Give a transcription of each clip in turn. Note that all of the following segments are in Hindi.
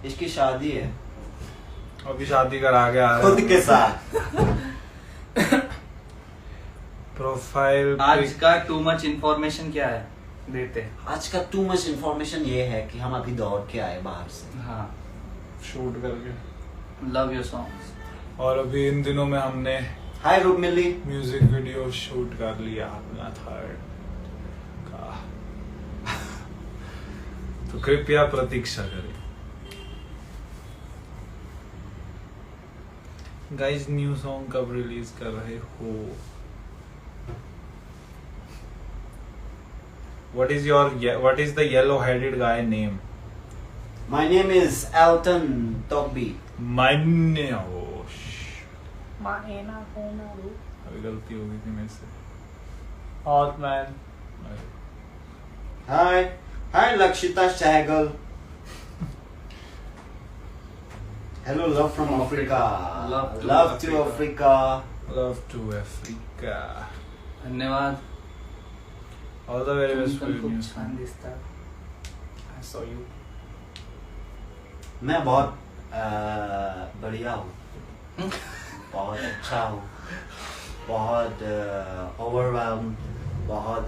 इसकी शादी है, अभी शादी करा के आ रहा खुद के साथ। प्रोफाइल आज का टू मच इन्फॉर्मेशन क्या है देते हैं। आज का टू मच इन्फॉर्मेशन ये है कि हम अभी दौड़ के आए बाहर से। हाँ, शूट करके। Love your songs. और अभी इन दिनों में हमने हाय रूप मिली। म्यूजिक वीडियो शूट कर लिया अपना थर्ड का। तो कृपया प्रतीक्षा करें। गाइस, न्यू सॉन्ग कब रिलीज कर रहे हो? What is the yellow-headed guy name? My name is Elton Togby. अभी गलती हो गई थी मेरे से। Hotman. Hi Lakshita Sehgal. Hello, love from Africa. Love to Africa. Love to Africa. धन्यवाद। All the very best for तुम your खूप news. छान दिसता। I saw you. मैं बहुत बढ़िया हूँ, बहुत अच्छा हूँ, बहुत ओवरवेल्म, बहुत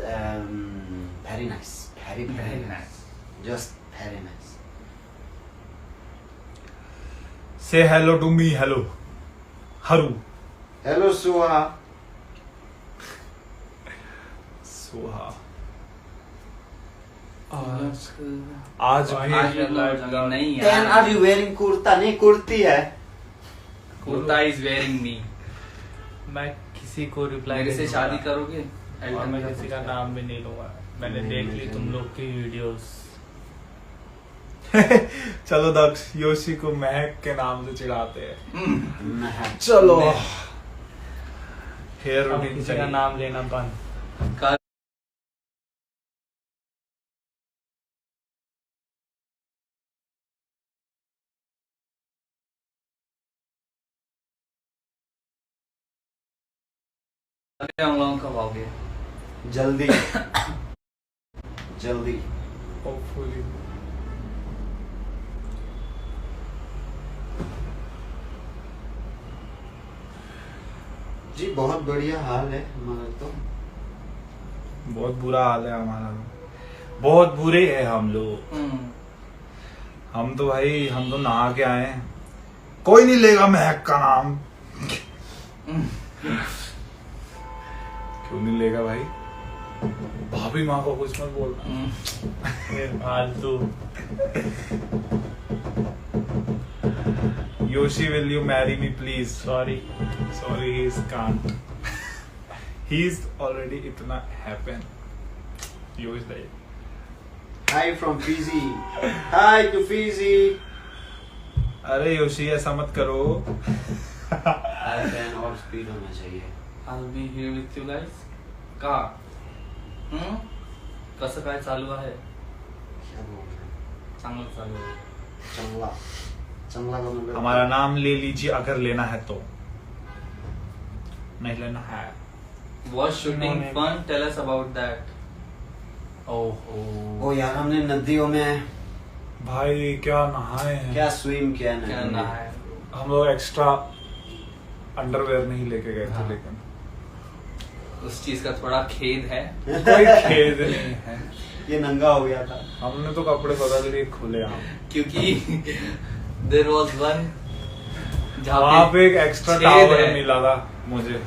very nice, very nice, just very nice. Say hello to me. Hello. Haru. Hello Suha. Soha. आज आज भी भी नहीं Then यार। are you wearing kurta? नहीं, कुर्ती है। कुर्ता इज वेयरिंग मी। मैं किसी को रिप्लाई मेरे से शादी करोगे? और मैं किसी का नाम भी नहीं लूंगा। मैंने देख ली तुम लोग की वीडियोस। चलो दक्ष, योशी को महक के नाम से चिढ़ाते हैं। चलो। हेयर अब रूटीन किसी का नाम लेना बंद। कर हम लोग कब आओगे? जल्दी जल्दी। होपफुली। जी बहुत बढ़िया हाल है हमारा तो। बहुत बुरा हाल है हमारा, बहुत बुरे हैं हम लोग। हम तो भाई, हम तो नहा के आए हैं। कोई नहीं लेगा महक का नाम। क्यों नहीं लेगा भाई? भाभी माँ को कुछ मत बोलना। फालतू। Yoshi, will you marry me please? Sorry. Sorry, he can't. He's already इतना happen. Yoshi like. Hi from Fiji. Hi to Fiji. अरे योशी, ऐसा मत करो। Hi fan और स्पीड होना चाहिए। I'll be here with you guys. का? कसं काय चालू आहे? क्या बोल रहे हैं? चांगलं चालू आहे। चंगला चंगला का मतलब हमारा नाम ले लीजिए अगर लेना है तो। नहीं लेना है। Was shooting fun? Tell us about that. ओ यार, हमने नदियों में भाई क्या नहाए हैं। क्या स्विम किया क्या नदी ना में। है? हम लोग एक्स्ट्रा अंडरवेयर नहीं लेके गए थे, हाँ। लेकिन उस चीज का थोड़ा खेद है। कोई खेद नहीं है। ये नंगा हो गया था। हमने तो कपड़े बदल लिए खुले आम। क्योंकि देयर वाज वन वहाँ पे एक एक्स्ट्रा छेद टावल है। मिला था मुझे,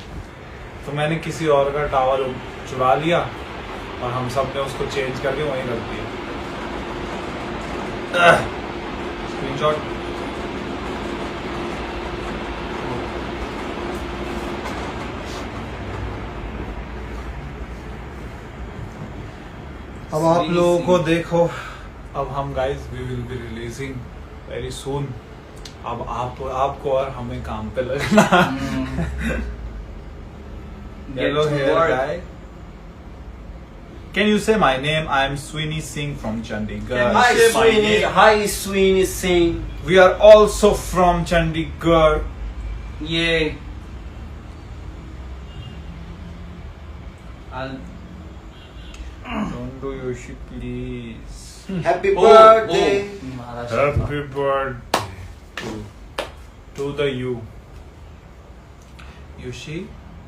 तो मैंने किसी और का टावल चुरा लिया और हम सब ने उसको चेंज करके वहीं रख दिया। स्क्रीनशॉट। अब आप लोगों को देखो, अब हम guys we will be releasing very soon. अब आपको और हमें काम पे लगना। Yellow hair guy. Can you say my name? I am Sweeney Singh from Chandigarh. Hi say my Sweeney. name? Hi Sweeney Singh. We are also from Chandigarh. ये I'll Don't do your shit, please. Happy birthday. Maharashtra happy birthday to the you. Yoshi,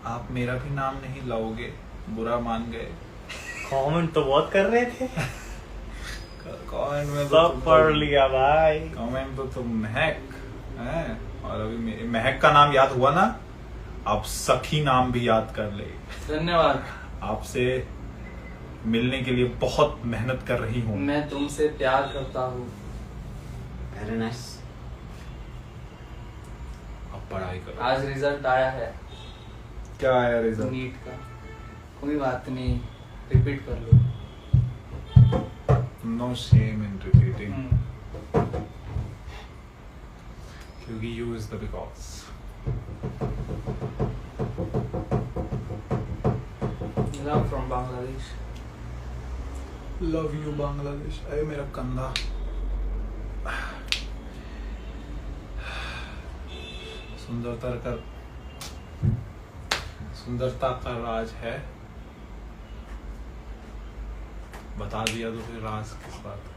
आप मेरा भी नाम नहीं लाओगे, बुरा मान गए। कमेंट तो बहुत कर रहे थे, कमेंट में सब पढ़ लिया भाई। कमेंट तो तुम महक है, और अभी महक का नाम याद हुआ ना, आप सखी नाम भी याद कर ले। धन्यवाद। आपसे मिलने के लिए बहुत मेहनत कर रही हूँ। मैं तुमसे प्यार करता हूँ। Very nice. अब पढ़ाई करो। आज रिजल्ट आया है क्या आया रिजल्ट? नीट का। कोई बात नहीं, रिपीट कर लो। नो शेम इन रिपीटिंग, क्योंकि you is the because. Love from Bangladesh. Love you Bangladesh. अरे मेरा कंधा। सुंदरता का राज है। बता दिया तो फिर राज किस बात का?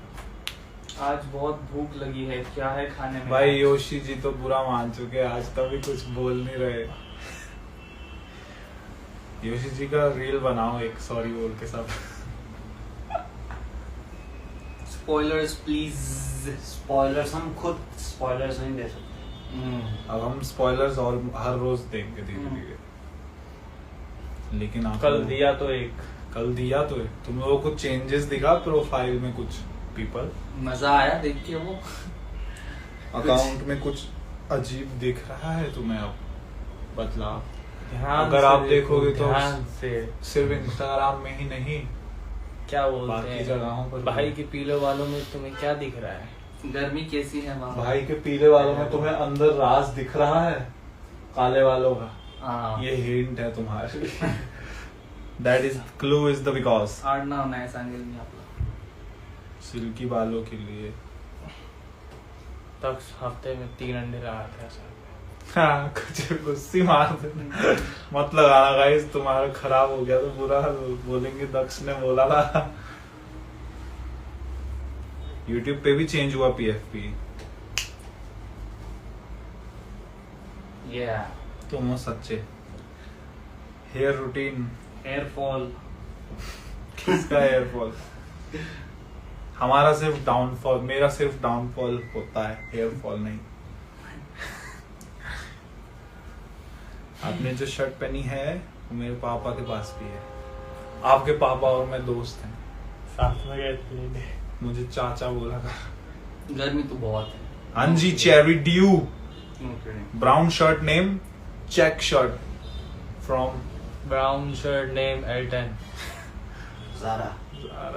आज बहुत भूख लगी है, क्या है खाने में? भाई योशी जी तो बुरा मान चुके हैं, आज तभी कुछ बोल नहीं रहे। योशी जी का रील बनाओ एक सॉरी बोल के सब। Spoilers please. Spoilers हम खुद spoilers नहीं दे सकते। अब हम स्पॉयलर्स और हर रोज देंगे धीरे धीरे। लेकिन आप कल दिया तो एक, तुम लोगों को चेंजेस दिखा प्रोफाइल में कुछ पीपल? मजा आया देख के वो? अकाउंट में कुछ अजीब दिख रहा है तुम्हें अब? बदलाव ध्यान अगर से आप देखो, देखोगे तो ध्यान से। सिर्फ इंस्टाग्राम में ही नहीं, क्या बोलते बाकी हैं जगहों पर भाई के पीले वालों में तुम्हें क्या दिख रहा है? गर्मी कैसी है वहाँ? भाई के पीले वालों में तुम्हें अंदर राज दिख रहा है काले वालों का। हाँ। ये हिंट है तुम्हारे। That is clue is the because. आडनाव नाही सांगेल मी आपला। सिल्की बालों के लिए तक हफ्ते में 3 अंडे लगाते हैं सर। हाँ, कुछ गुस्सी मार देना मत लगाना गाइस, तुम्हारा खराब हो गया तो बुरा बोलेंगे दक्ष ने बोला था। YouTube पे भी चेंज हुआ PFP। तुम हो सच्चे। Hair routine, hair fall. किसका हेयर फॉल? हमारा सिर्फ डाउनफॉल, मेरा सिर्फ डाउनफॉल होता है, हेयर फॉल नहीं। आपने जो शर्ट पहनी है वो मेरे पापा के पास भी है। आपके पापा और मैं दोस्त हैं, साथ में गए थे। मुझे चाचा बोला था। गर्मी तो बहुत है। हाँ जी, cherry dew. Okay. Brown shirt name check shirt from brown shirt name Elton. Zara.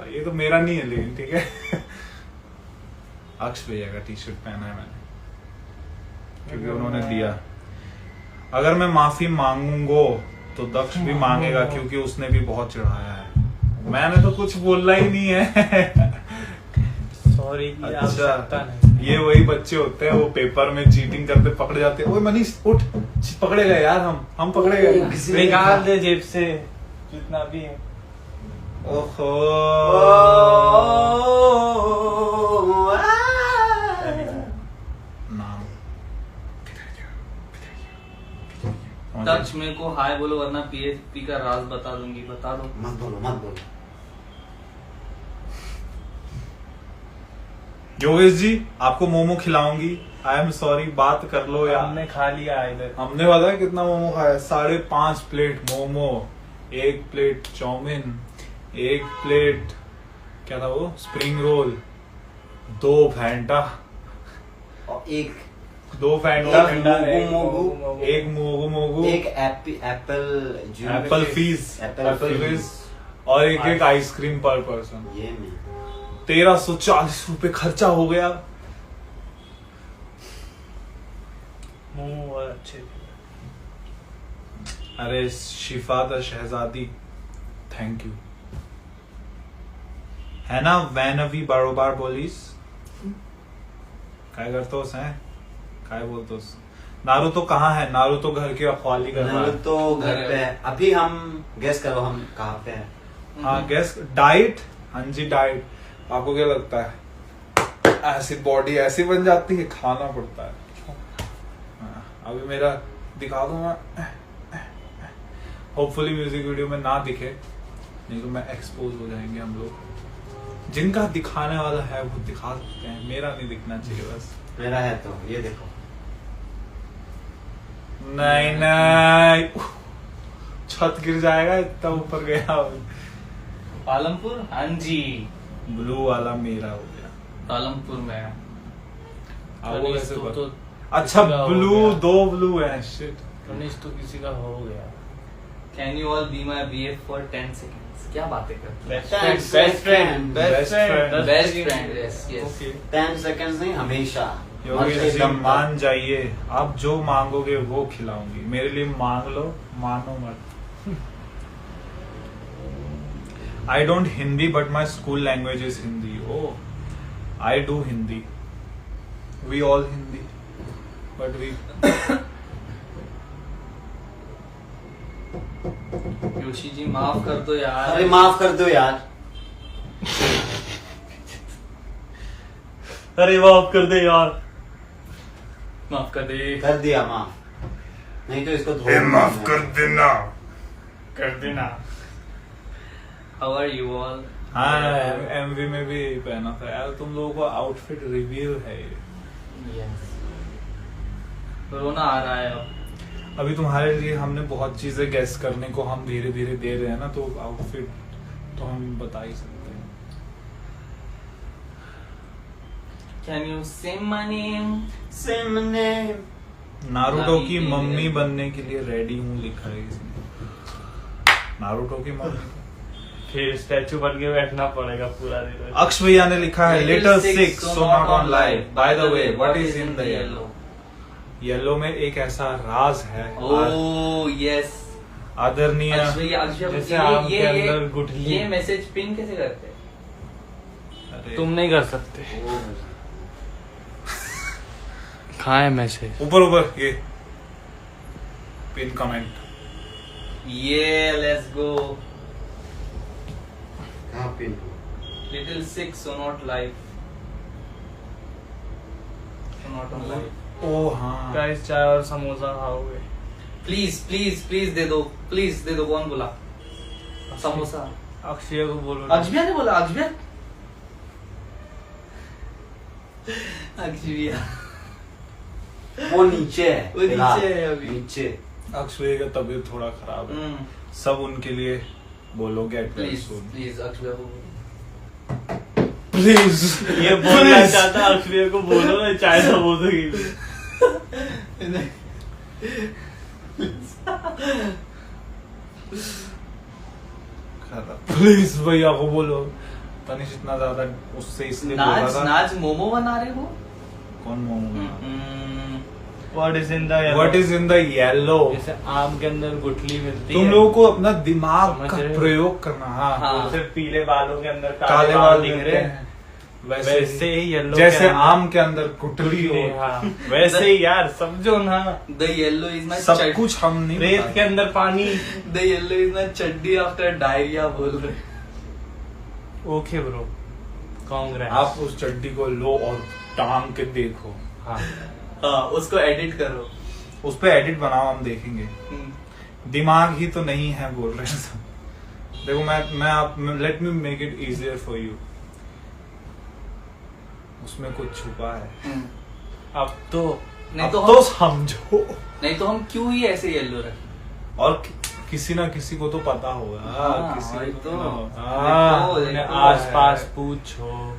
ये तो मेरा नहीं है लेकिन ठीक है। अक्ष भैया का टी शर्ट पहना है मैंने, क्योंकि उन्होंने दिया। अगर मैं माफी मांगूंगा तो दक्ष भी मांगेगा, क्योंकि उसने भी बहुत चढ़ाया है। मैंने तो कुछ बोलना ही नहीं है। सॉरी की अच्छा, आवश्यकता नहीं। ये वही बच्चे होते हैं वो पेपर में चीटिंग करते पकड़े जाते हैं। ओए मनीष उठ, पकड़े गए यार, हम पकड़े गए। निकाल दे जेब से जितना भी है। ओहो, नाम टच मेरे को हाय बोलो वरना PFP का राज बता दूंगी। बता दो। मत बोलो। योगेश जी, आपको मोमो खिलाऊंगी। आई एम सॉरी, बात कर लो यार। हमने खा लिया इधर। हमने पता है कितना मोमो खाया? 5.5 plate momo, 1 plate chowmein, 1 plate क्या था वो, स्प्रिंग रोल, 2 फैंटा, और 2 फैंटा, एक मोगू, 1 मोगू मोगू, 1 एप्पल फीस, एप्पल फीस, और 1 आइसक्रीम पर पर्सन। ये में 1340 रुपए खर्चा हो गया। मोमो अच्छे थे। अरे शिफा द शहजादी, थैंक यू। है ना वैनवी बारोबार बोलीस काय करतोस हैं, काय बोलतोस? नारुतो कहाँ है? नारुतो घर की रखवाली कर रहा है। तो घर पे है। अभी हम गेस करो हम कहाँ पे हैं। हाँ गेस। डाइट, हाँ जी डाइट। आपको क्या लगता है ऐसी बॉडी ऐसी बन जाती है? खाना पड़ता है। हाँ, अभी मेरा दिखा दूं मैं, होपफुली म्यूजिक वीडियो में ना दिखे, नहीं तो मैं एक्सपोज हो जाएंगे हम लोग। जिनका दिखाने वाला है वो दिखा सकते हैं, मेरा नहीं दिखना चाहिए बस। मेरा है तो ये देखो। नहीं नहीं, छत गिर जाएगा, इतना ऊपर गया। पालमपुर, हाँ जी, ब्लू वाला मेरा हो गया। पालमपुर में है। अब वो कैसे तो बता? अच्छा, किसी का हो ब्लू, गया। 2 ब्लू है। शिट। गणेश तो किसी का हो गया। Can you all be my BF for 10 seconds? क्या बातें करते हैं? Best friend, Best friend. Best friend, yes, yes. Okay. 10 seconds नहीं, हमेशा। योगेश मरते जी दम तक। मान जाइए, आप जो मांगोगे वो खिलाऊंगी। मेरे लिए मांग लो, मानो मत। I don't Hindi, but my school language is Hindi. Oh, I do Hindi. We all Hindi, but we. योशी जी माफ कर दो यार। अरे माफ कर दो यार। अरे माफ कर दे यार। माफ कर दे। कर दिया माफ, नहीं तो इसको धो देना। कर देना। How are you all? हाँ, MV में भी पहना था यार। तुम लोगों को आउटफिट रिव्यू है ये। Yes. रोना आ रहा है अब। अभी तुम्हारे लिए हमने बहुत चीजें गेस करने को हम धीरे धीरे दे रहे हैं ना, तो आउटफिट तो हम बता ही सकते हैं। Can you say my name? Same name. Naruto की नानी मम्मी के- बनने के लिए रेडी हूँ लिखा है इसने। नारुतो की मम्मी। फिर स्टैचू बन के बैठना पड़ेगा पूरा दिन। अक्ष भैया ने लिखा है Little little six, six so not on live. By the way, what is in the the yellow? Yellow में एक ऐसा राज है। Oh yes. आदरणीय जैसे आम के अंदर गुठली। ये मैसेज पिन कैसे करते हैं? अरे, तुम नहीं कर सकते। कहाँ है मैसेज? ऊपर ऊपर ये pin comment. Yeah, let's go. कहाँ pin? Little six, so not live. So not on live. ओ हाँ, गाइस चाय और समोसा खाओगे? प्लीज प्लीज प्लीज दे दो, प्लीज दे दो। कौन बोला? समोसा। अक्षय को बोलो। अक्षय ने बोला। अक्षय अक्षय वो नीचे है। वो नीचे फिलहाल, है अभी। नीचे। अक्षय का तबीयत थोड़ा खराब है। सब उनके लिए बोलो get well please soon. Please Akshay को प्लीज ये बोलना चाहता अक्षय को बोलो ना चाय समोसा के लिए। प्लीज भैया को बोलो। तनिष इतना ज्यादा उससे इसलिए बोला नाच था। नाच मोमो बना रहे हो? कौन momo? What is in the yellow? What is in the yellow? जैसे आम के अंदर गुठली मिलती तुम है। लोगों को अपना दिमाग समझ का रहे हो? प्रयोग करना। हाँ, हाँ। जैसे पीले बालों के अंदर काले बाल दिख दिख रहे रहे हैं। हैं। वैसे ही येलो जैसे आम के अंदर गुठली हो। हाँ, वैसे ही यार समझो ना। द येलो इज माय सब कुछ हम नहीं रेत बता के अंदर पानी। द येलो इज माय चड्डी आफ्टर डायरिया बोल रहे। Okay bro, Congress. आप उस चड्डी को लो और टांग के देखो। हाँ हाँ, उसको एडिट करो। उस पे एडिट बनाओ, हम देखेंगे। दिमाग ही तो नहीं है बोल रहे हैं सब। देखो मैं आप let me make it easier for you. उसमें कुछ छुपा है। अब तो नहीं अब तो तो हम समझो। नहीं तो हम क्यों ही ऐसे येलो रखें? और किसी ना किसी को तो पता होगा। हाँ, किसी वही को तो। हाँ, वही तो। आस पास पूछो।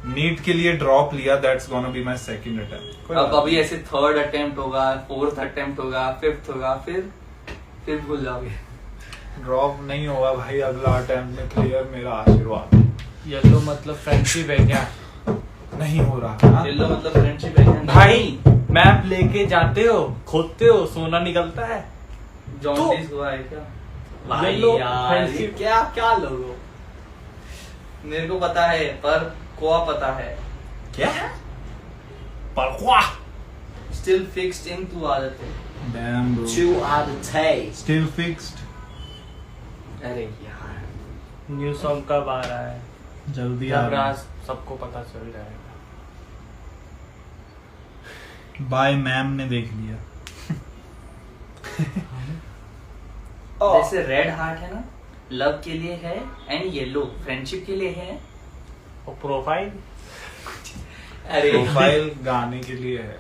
नीट के लिए ड्रॉप लिया, that's gonna be my second attempt. अब अभी ऐसे थर्ड अटेम्प्ट होगा, फोर्थ अटेम्प्ट होगा, फिफ्थ होगा, फिर भूल जाओगे। ड्रॉप नहीं होगा भाई, अगला अटेम्प्ट में क्लियर, मेरा आशीर्वाद। येलो मतलब फ्रेंडशिप है क्या? नहीं हो रहा। हाँ? येलो मतलब फ्रेंडशिप है क्या? भाई मैप लेके जाते हो, खोदते हो, सोना निकलता है। जॉन्डिस हुआ है क्या? भाई येलो यार, ये फ्रेंडशिप। क्या क्या लोगो? मेरे को पता है, पर कोआ पता है। क्या? परक्वा? स्टिल फिक्स्ड इन टू आदतें। Damn bro. 2 out of 10. Still fixed. अरे यार, न्यू सॉन्ग कब आ रहा है? जल्दी आ जब रहा राज सबको पता चल जाएगा। बाय मैम ने देख लिया। जैसे रेड हार्ट है ना, लव के लिए है, एंड येलो फ्रेंडशिप के लिए है। और प्रोफाइल अरे प्रोफाइल गाने के लिए है।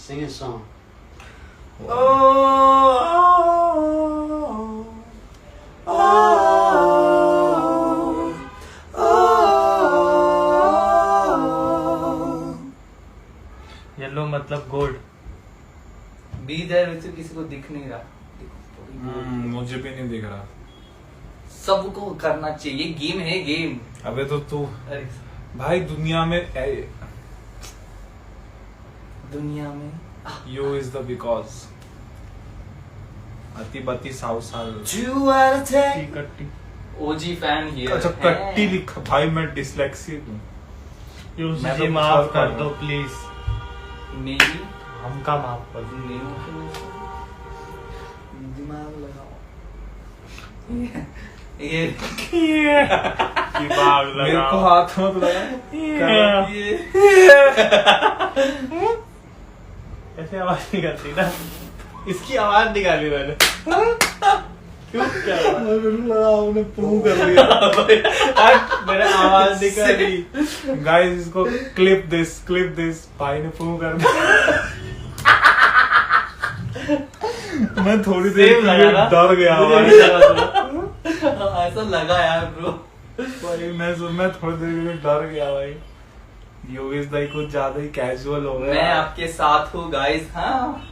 Sing a song. येलो मतलब गोल्ड। बी देयर विथ किसी को दिख नहीं रहा। मुझे भी नहीं दिख रहा। सबको करना चाहिए, गेम है गेम। अबे तो तू अरे भाई दुनिया में यू इज द बिकॉज अति बत्ती 100 साल। कट्टी ओजी फैन हियर। अच्छा कट्टी लिखा भाई, मैं डिसलेक्सिक हूँ। यूसी मैं जी तो माफ कुछ और कर कर दो रहा हूँ। प्लीज। मेरी हमका माफ कर दो। दिमाग लगाओ। ये दिमाग मेरे को लगाओ। हाथ मत लगा। ये ऐसे आवाज निकालती ना, इसकी आवाज निकाली मैंने। क्यों क्या आपने प्रूव कर लिया। मैंने आवाज निकाली। गाइस इसको क्लिप दिस भाई ने प्रूव कर दिया। मैं थोड़ी देर सेम के लगा लिए ना? डर गया मुझे भाई। भी लगा था। ऐसा लगा यार ब्रो। भाई मैं थोड़ी देर के लिए डर गया भाई। योगेश भाई कुछ ज्यादा ही कैजुअल हो गया। मैं आपके साथ हूँ गाइस। हाँ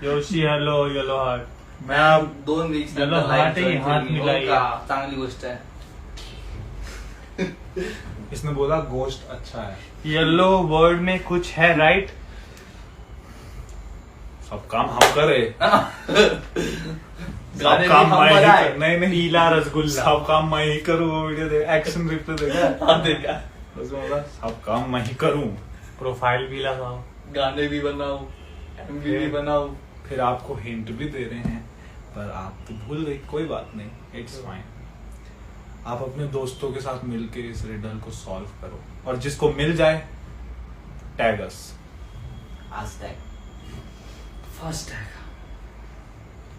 योशी हेलो येलो हार्ट। मैं अब 2 वीक्स चलो, हाथ ही हाथ मिलाइए। चांगली गोष्ट है। इसने बोला गोश्त अच्छा है। येलो वर्ड में कुछ है राइट। सब काम हम करे। गाने सब भी काम हम मैं ही बनाए। कर, नहीं पीला रसगुल्ला। सब काम मैं ही करूँ। वो वीडियो देख, एक्शन रिप्ले देखा। हाँ देखा। उसमें बोला सब काम मैं ही करूँ। प्रोफाइल भी लगाओ। गाने भी बनाओ, एमवी भी बनाओ। फिर आपको हिंट भी दे रहे हैं, पर आप तो भूल गए। कोई बात नहीं, इट्स फाइन। आप अपने दोस्तों के साथ मिलके इस रिडल को सॉल्व करो, और जिसको मिल जाए टैग अस। Aztec. फर्स्ट है।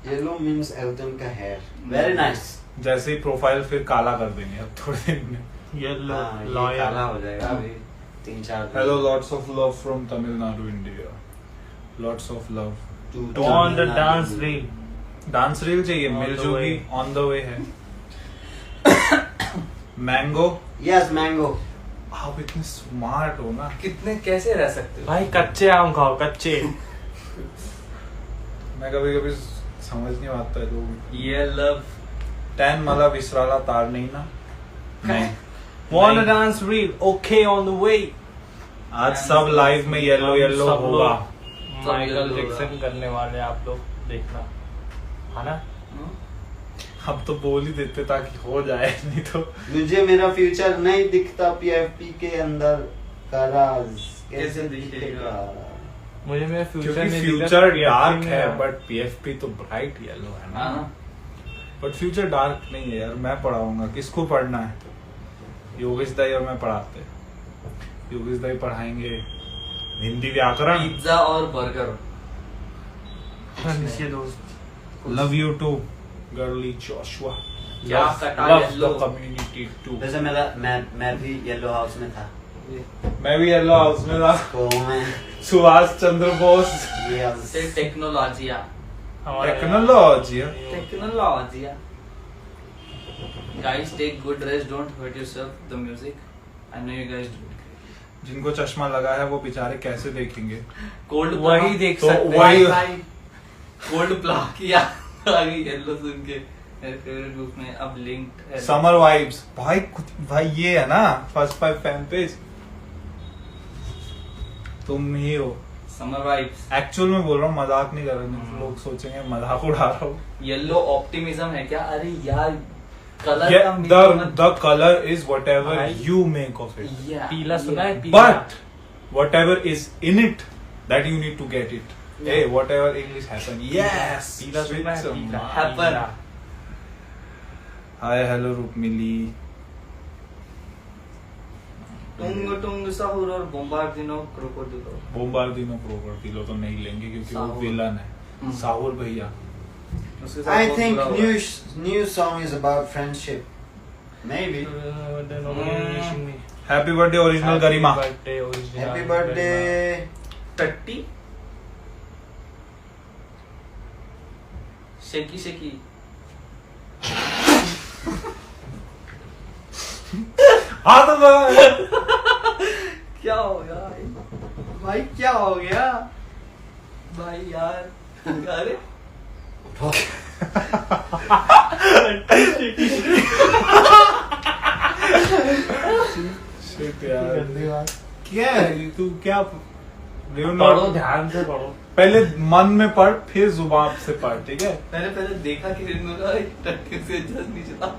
Yellow means Elton का hair. Very nice. जैसे ही प्रोफाइल फिर काला कर देंगे अब थोड़े दिन में। येलो हाँ, ये लॉयल। काला हो जाएगा अभी 3-4 दिन। Hello, lots of love from Tamil Nadu India. Lots of love. To on the Tamil dance Nadu. Reel. Dance reel चाहिए, On मिल the जो way. भी ऑन द वे है। मैंगो। Yes, mango. आप इतने स्मार्ट हो ना। कितने कैसे रह सकते हो भाई कच्चे आम खाओ कच्चे। मैं कभी कभी समझ नहीं आता है लोग। ये लव टैन मला विसराला तार नहीं ना। नहीं वांट नहीं। Dance reel okay on the way. आज सब लाइव में येलो येलो सब होगा। लोग माइकल yellow जैक्सन होगा। करने वाले आप लोग देखना है ना। अब तो बोल ही देते ताकि हो जाए, नहीं तो मुझे मेरा फ्यूचर नहीं दिखता पीएफपी के अंदर का राज कैसे दिखेगा? मुझे मेरा फ्यूचर क्योंकि नहीं फ्यूचर दिखा, डार्क PFP है, में बट पीएफपी तो ब्राइट येलो है ना। हाँ बट फ्यूचर डार्क नहीं है यार। मैं पढ़ाऊंगा, किसको पढ़ना है? योगेश दाई और मैं पढ़ाते हैं। योगेश दाई पढ़ाएंगे हिंदी व्याकरण। पिज्जा और बर्गर। ये दोस्त love you too girly Joshua. क्या कटा love yellow? The community too. वैसे मैं भी येलो हाउस में था। मैं भी येलो हाउस में था। तो मैं सुभाष चंद्र बोस। से टेक्नोलॉजिया। Technology. टेक्नोलॉजिया। Guys, take good rest. Don't hurt yourself. The music. I know you guys do. जिनको चश्मा लगा है वो बेचारे कैसे देखेंगे? कोल्ड वही देख तो सकते वही- हैं। कोल्ड प्ला किया आगे येलो सुन के मेरे फेवरेट ग्रुप में अब लिंक्ड है। समर वाइब्स भाई भाई ये है ना फर्स्ट 5 फैन पेज। तुम ही हो। Summer vibes. एक्चुअल में बोल रहा हूँ, मजाक नहीं कर रहा हूँ। लोग सोचेंगे मजाक उड़ा रहा हूँ। येलो ऑप्टिमिज्म है क्या? अरे यार कलर का the colour is whatever भाई। यू मेक ऑफ इट, पीला सुना है पीला। But whatever is in it that you need to get it. Hey, whatever English happen. Yes. पीला सुना है, Switch पीला, happen. पीला। Hi, hello रुक्मिली. टुंग टुंग साहुर और बोम्बार्दिनो क्रोकोडिलो। बोम्बार्दिनो क्रोकोडिलो तो नहीं लेंगे क्योंकि वो साहुर। विलन है. साहुर भैया. उसके साथ I बहुत think बुरा हुआ है। new song is about friendship. Maybe. Happy birthday original Garima. Happy birthday. टट्टी शेकी शेकी हाँ तो क्या हो गया भाई क्या हो गया भाई यार अरे Shit यार. क्या है तू क्या पढ़ो ध्यान से पढ़ो। पहले मन में पढ़ फिर जुबान से पढ़ ठीक है. मैंने पहले देखा कि टट्टी से जस्ट नीचे था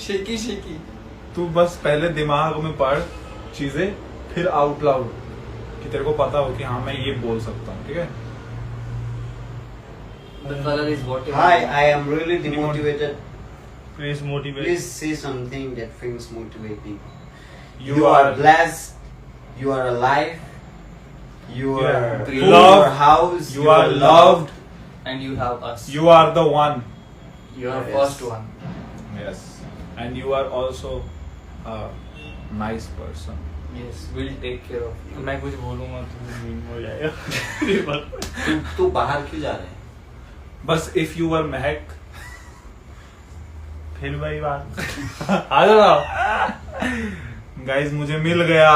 शेकी शेकी तू बस पहले दिमाग में पढ़ चीजें फिर आउट लाउड कि तेरे को पता हो कि हाँ मैं ये बोल सकता हूँ ठीक है. The color is what Hi, I am really demotivated. Please motivate. Please say something that feels motivating. You You are are blessed. You are alive. You Yeah. are Free. in Loved. your house. You are loved. and you have us. You are the one. You are Yes. first one. Yes. And you are also a nice person. Yes, we'll take care of you. मैं कुछ बोलूंगा तो मीम हो जाएगा। तू बाहर क्यों जा रहा है? बस if you were महक फिर वही बात। आ जाओ। गाइस मुझे मिल गया.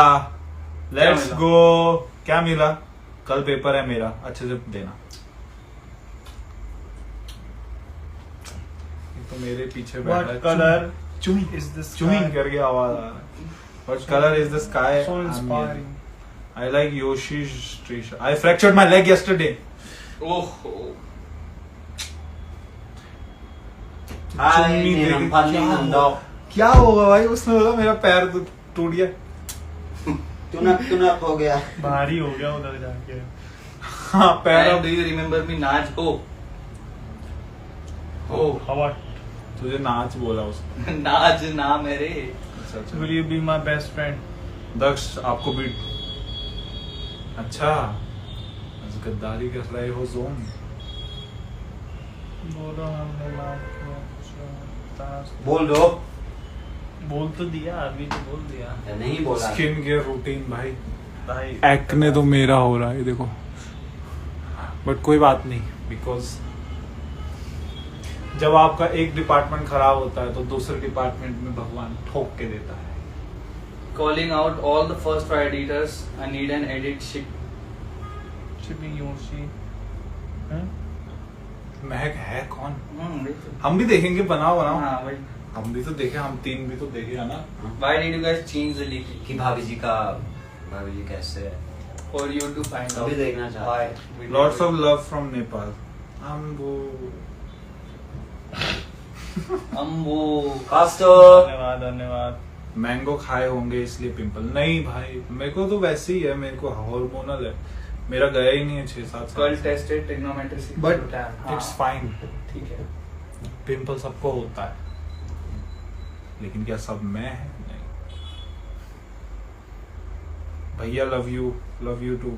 लेट्स मिला? गो. क्या मिला? कल पेपर है मेरा अच्छे से देना. ये तो मेरे पीछे बैठा What है. color चुई is the sky? चुई करके आवाज आ रहा है. What color is the sky? So I'm inspiring. yellow. I like Yoshi's t-shirt. I fractured my leg yesterday. Oh, Hi, चुन्नी నేను देख- పని क्या ఉందో. क्या होगा भाई उसने बोला मेरा पैर टूट गया. तुनक हो गया. भारी हो गया उधर जाके। हाँ पैर and अब do you remember me नाच हो? हो हवा। तुझे नाच बोला उसने. नाच ना मेरे अच्छा अच्छा. Will you be my best friend? दक्ष आपको भी अच्छा आज गद्दारी कर रहे हो जोन. बोलो हमने माफ किया। बोल दो. बोल तो दिया अभी तो बोल दिया या नहीं बोला. स्किन केयर रूटीन भाई. भाई। एक्ने तो मेरा हो रहा है देखो. बट कोई बात नहीं बिकॉज जब आपका एक डिपार्टमेंट खराब होता है तो दूसरे डिपार्टमेंट में भगवान ठोक के देता है. calling out all the first try editors. I need an edit ship. Chipping Yoshi। हैं? महक है कौन? वही तो। हम भी देखेंगे. बनाओ बनाओ. हाँ वही। हम भी तो देखे. हम तीन भी तो देखे है ना. Why did you guys change the leak? कि भाभी जी कैसे है. For you to find अभी out. देखना चाहते Why? हैं. we did lots it. Of love from Nepal. हम वो अम्बो कास्टो. धन्यवाद धन्यवाद। मैंगो खाए होंगे इसलिए पिंपल. नहीं भाई मेरे को तो वैसे ही है. मेरे को हार्मोनल है. मेरा गया ही नहीं है 6-7 कल साल. Tested trigonometry but it's fine. ठीक है। पिंपल सबको होता है लेकिन क्या सब मैं है? नहीं. भैया love you too.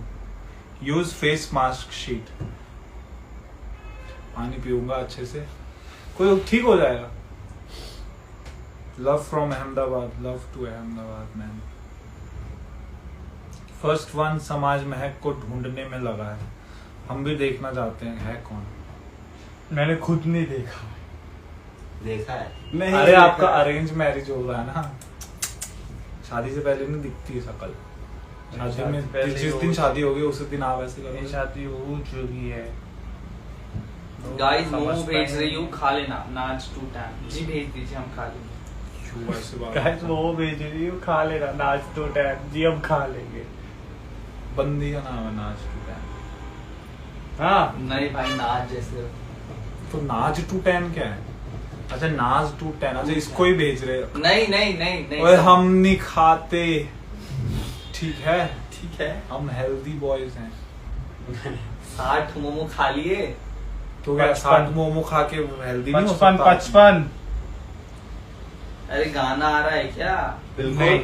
Use face mask sheet. पानी पीऊंगा अच्छे से. कोई ठीक हो जाएगा. Love from Ahmedabad. Love to Ahmedabad man. First one समाज महक को ढूंढने में लगा है. हम भी देखना चाहते हैं है कौन. मैंने खुद नहीं देखा। देखा है. नहीं अरे आपका अरेंज मैरिज हो रहा है ना. शादी से पहले नहीं दिखती है शकल. शादी में पहले जिस हो- दिन शादी होगी उसी दिन आप ऐसे मेरी करोगे. शादी हो चुकी है। गाइस समझ मोमो भेज पाएंगे। रही हूँ खा लेना. नाच टू टाइम जी भेज दीजिए हम खा लेंगे. क्यों ऐसे बात. गाइस वो भेज रही हूँ खा लेना नाच तो टाइम जी हम खा लेंगे। बंदी का नाम है नाच टू टैन. हाँ नहीं भाई नाच जैसे तो नाच टू टैन क्या है? अच्छा नाच टू टैन. अच्छा इसको ही भेज रहे. नहीं ओए हम नहीं खाते. ठीक है ठीक है. हम हेल्दी बॉयज हैं. 60 मोमो खा लिए। तो क्या 55 60 मोमो खा के हेल्दी नहीं हो 55 सकता? 55 अरे गाना आ रहा है क्या? नहीं,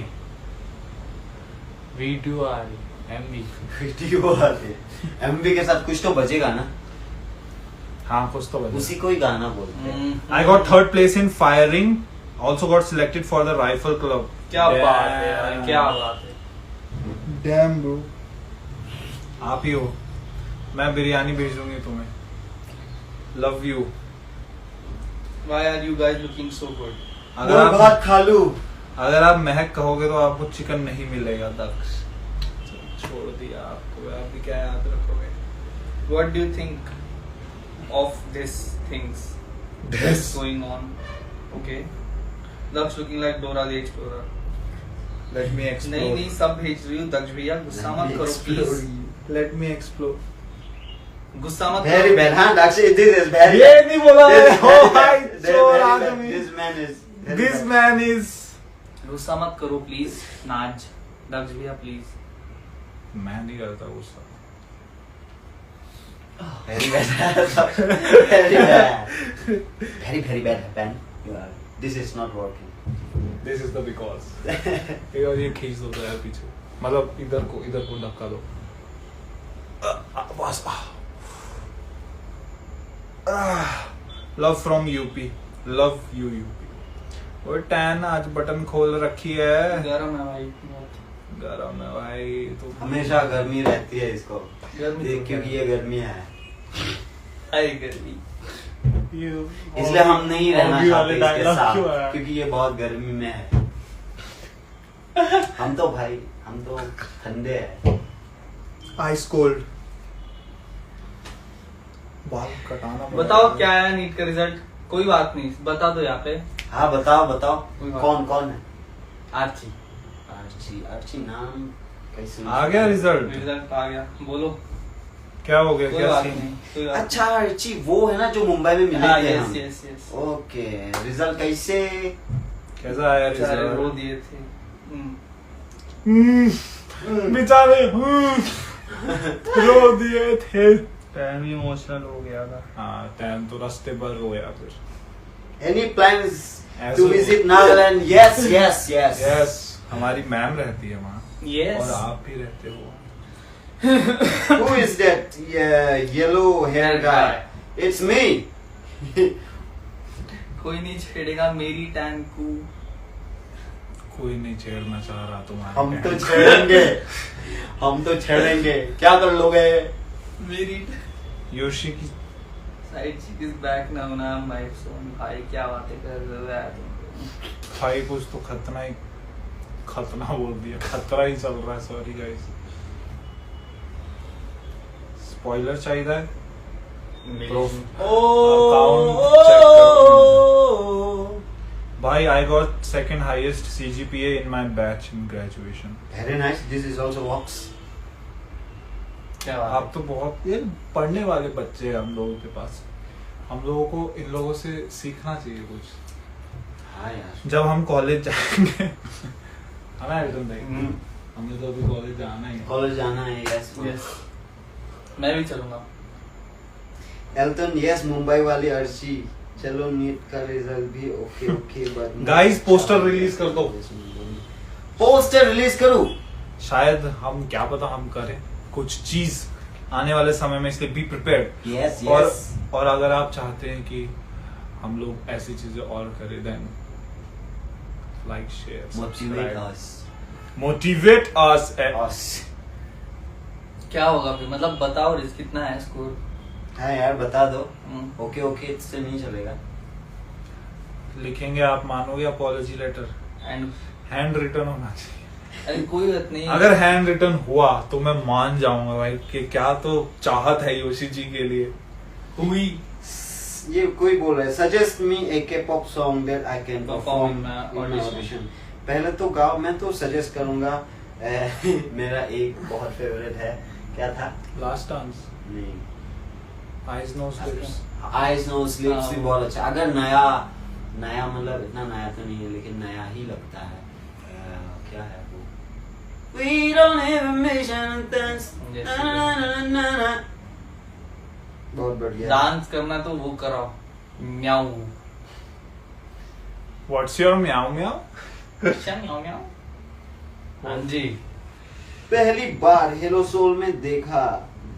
वीडियो आ रही एमवी। वीडियो आते एमवी के साथ कुछ तो बजेगा ना, हाँ कुछ तो उसी को ही गाना बोलते हैं। I got third place in firing. Also got selected for the rifle club. क्या बात है यार, क्या बात है। Damn bro. आप ही हो। मैं बिरयानी भेज दूंगी तुम्हें। Love you. Why are you guys looking so good? बहुत खालू। अगर आप महक कहोगे तो आपको चिकन नहीं मिलेगा दक्ष। छोड़ दिया आपको, आप भी क्या याद रखोगे? What do you think of these things This. going on? Okay. Daksh looking like Dora the Explorer. Let me explore. नहीं नहीं सब भेज रही हूँ दक्ष भैया, गुस्सा मत करो प्लीज। Let me explore. गुस्सा मत Very करो। bad, हाँ Daksh, this is very ये bad. नहीं बोला This मैंने। is Oh very भाई, bad. This is चोर very bad. आदमी। This man is very This bad. man is. गुस्सा मत करो प्लीज नाज, दक्ष भैया प्लीज। मैं नहीं करता गुस्सा। Very bad. Very bad. Very bad happened. This is not working. This is the because. और ये खींच दो तो यार पीछे, मतलब इधर को धक्का दो। बस। Love from UP. Love you UP. और टैन आज बटन खोल रखी है। गरम है भाई। गरम है भाई तो हमेशा गर्मी रहती है इसको, गर्मी तो क्योंकि ये गर्मी है, अरे गर्मी। इसलिए हम नहीं रहना Hobby चाहते वाले इसके dialogue साथ, क्यों आया? क्योंकि ये बहुत गर्मी में है। हम तो ठंडे हैं। Ice cold. बाल कटाना पड़ा बताओ है। क्या आया नीट का रिजल्ट? कोई बात नहीं, बता दो यहाँ पे। हाँ बताओ कोई बात कौन है? आर्ची। आर्ची नाम कैसे? आ गया रिजल्ट? रिजल्ट आ गया, बोलो। क्या हो गया? कोई क्या बात सीन? नहीं, कोई बात अच्छा आर्ची वो है ना जो मुंबई में मिले हाँ, थे यस हम। Yes yes. ओके, रिजल्ट कैसे? कैसा आया बेचारे रो रिजल्ट? दिए थे। बेचारे रो दिए थे। टाइम इमोशनल हो गया था। हाँ टैन तो रास्ते पर रोया फिर। Any plans ऐसे to हो। visit Nagaland? Yes. यस, हमारी मैम रहती है वहाँ यस। और आप भी रहते हो। Who is that yellow hair guy? It's me. कोई नहीं छेड़ेगा मेरी टैन को। कोई नहीं छेड़ना चाह रहा तुम्हारे हम तो टैन। छेड़ेंगे। क्या कर लोगे? मेरी योशी की साइड चिक इज बैक नाउ ना माय सोन। भाई क्या बातें कर रहे हो यार तुम? भाई कुछ तो खतना बोल दिया, खतरा ही चल रहा है। Sorry guys. स्पॉइलर चाहिए है? भाई I got second highest CGPA in my batch in graduation. Very nice. This is also works. क्या बात आप तो बहुत ये पढ़ने वाले बच्चे हैं हम लोगों के पास। हम लोगों को इन लोगों से सीखना चाहिए कुछ। हाँ यार। जब हम कॉलेज जाएंगे है ना एल्टन भाई, हमें तो अभी कॉलेज जाना ही है। कॉलेज जाना है। यस यस, मैं भी चलूंगा। एल्टन यस, मुंबई वाली अर्शी। चलो नीट का रिजल्ट भी okay but Guys, poster release कर दो। पोस्टर रिलीज करूं? शायद हम क्या पता हम करें कुछ चीज आने वाले समय में, इसलिए बी प्रिपेयर्ड। यस और अगर आप चाहते हैं कि हम लोग ऐसी चीजें और करें then like share motivate us. क्या होगा फिर? मतलब बताओ रिस्क कितना है स्कोर? हाँ यार बता दो। ओके इससे नहीं चलेगा। लिखेंगे, आप मानोगे apology letter and handwritten होना चाहिए। अरे कोई बात नहीं। अगर हैंड रिटन हुआ तो मैं मान जाऊंगा भाई कि क्या तो चाहत है योशी जी के लिए हुई। ये कोई बोल रहा है suggest me a K-pop song that I can perform in my audition. पहले तो गाओ। मैं तो सजेस्ट करूंगा मेरा एक बहुत फेवरेट है। क्या था? लास्ट डांस, नहीं, eyes nose lips. Eyes nose lips भी बहुत अच्छा। अगर नया मतलब इतना नया तो नहीं है लेकिन नया ही लगता है। क्या है वो? We don't have a mission and thanks. Yes, Na, na, na, na, na. बहुत बढ़िया। डांस करना तो वो कराओ, म्याऊ। व्हाट्स योर म्याऊ म्याऊ? अच्छा म्याऊ म्याऊ। हाँ जी। पहली बार हेलो सोल में देखा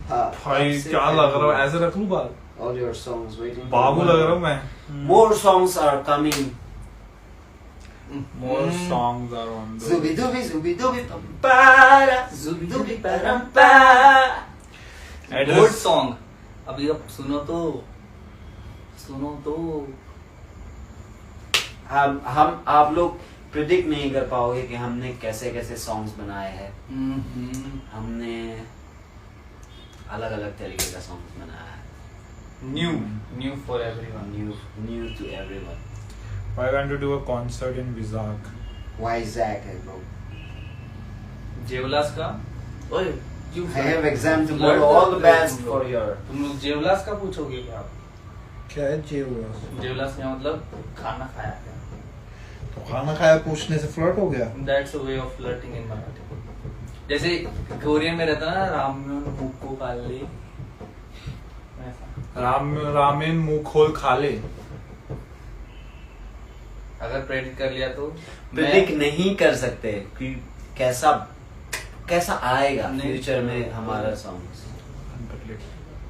था। भाई क्या लग रहा है, ऐसे रख लूं बाल? All your songs waiting. बाबू लग रहा हूं मैं। More songs are coming. More songs are on the Zubi dubi zubi dubi para, zubi dubi param pa. Good song. अभी अब सुनो तो हम आप लोग प्रिडिक्ट नहीं कर पाओगे कि हमने कैसे कैसे सॉन्ग्स बनाए हैं। हमने अलग अलग तरीके का सॉन्ग्स बनाया है। New for everyone. New to everyone. We're going to do a concert in Vizag. Vizag है bro। जेवलास का। ओए I have exam tomorrow. All the best for your। तुम लोग जेवलास का पूछोगे क्या? क्या है जेवलास? जेवलास का मतलब खाना खाया क्या? तो खाना खाया पूछने से फ्लर्ट हो गया? That's a way of flirting in Marathi. जैसे कोरियन में रहता ना रामेन मुक्को काले। रामेन मुंह खोल खा ले। अगर प्रेडिक्ट कर लिया तो प्रिडिक्ट नहीं कर सकते कि कैसा आएगा फ्यूचर में हमारा सॉन्ग।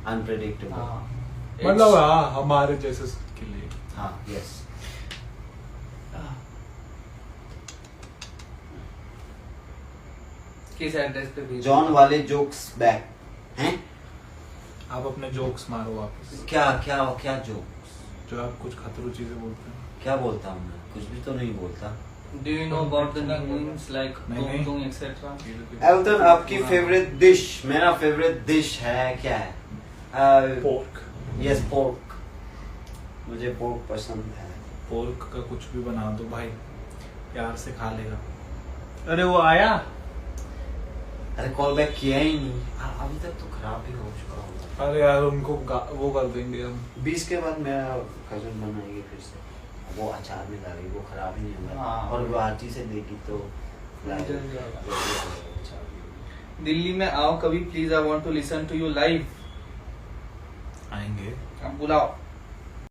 अनप्रेडिक्टेबल। मतलब हाँ हमारे जैसे के लिए। हाँ यस। किस एड्रेस पे भेज? जॉन वाले जोक्स बैक हैं। आप अपने जोक्स मारो वापस। क्या जोक्स? जो आप कुछ खतरू चीजें बोलते हैं। क्या बोलता हूँ मैं? कुछ भी तो नहीं बोलता। Do you know about the names like नहीं। Tung etc? एल्टन आपकी फेवरेट डिश? मेरा फेवरेट डिश है क्या है? पोर्क। Yes pork. मुझे पोर्क पसंद है। पोर्क का कुछ भी बना दो भाई, प्यार से खा लेगा। अरे वो आया? अरे कॉल बैक किया ही नहीं। अभी तक तो खराब ही हो चुका होगा। अरे यार उनको वो कर देंगे हम। 20 के बाद मेरा कजन बनाएगी फिर से। वो अचार में डालेगी, वो खराब ही नहीं होगा। हाँ। और गुवाहाटी से देगी तो दिल्ली में आओ कभी please, I want to listen to you live. आएंगे। अब बुलाओ।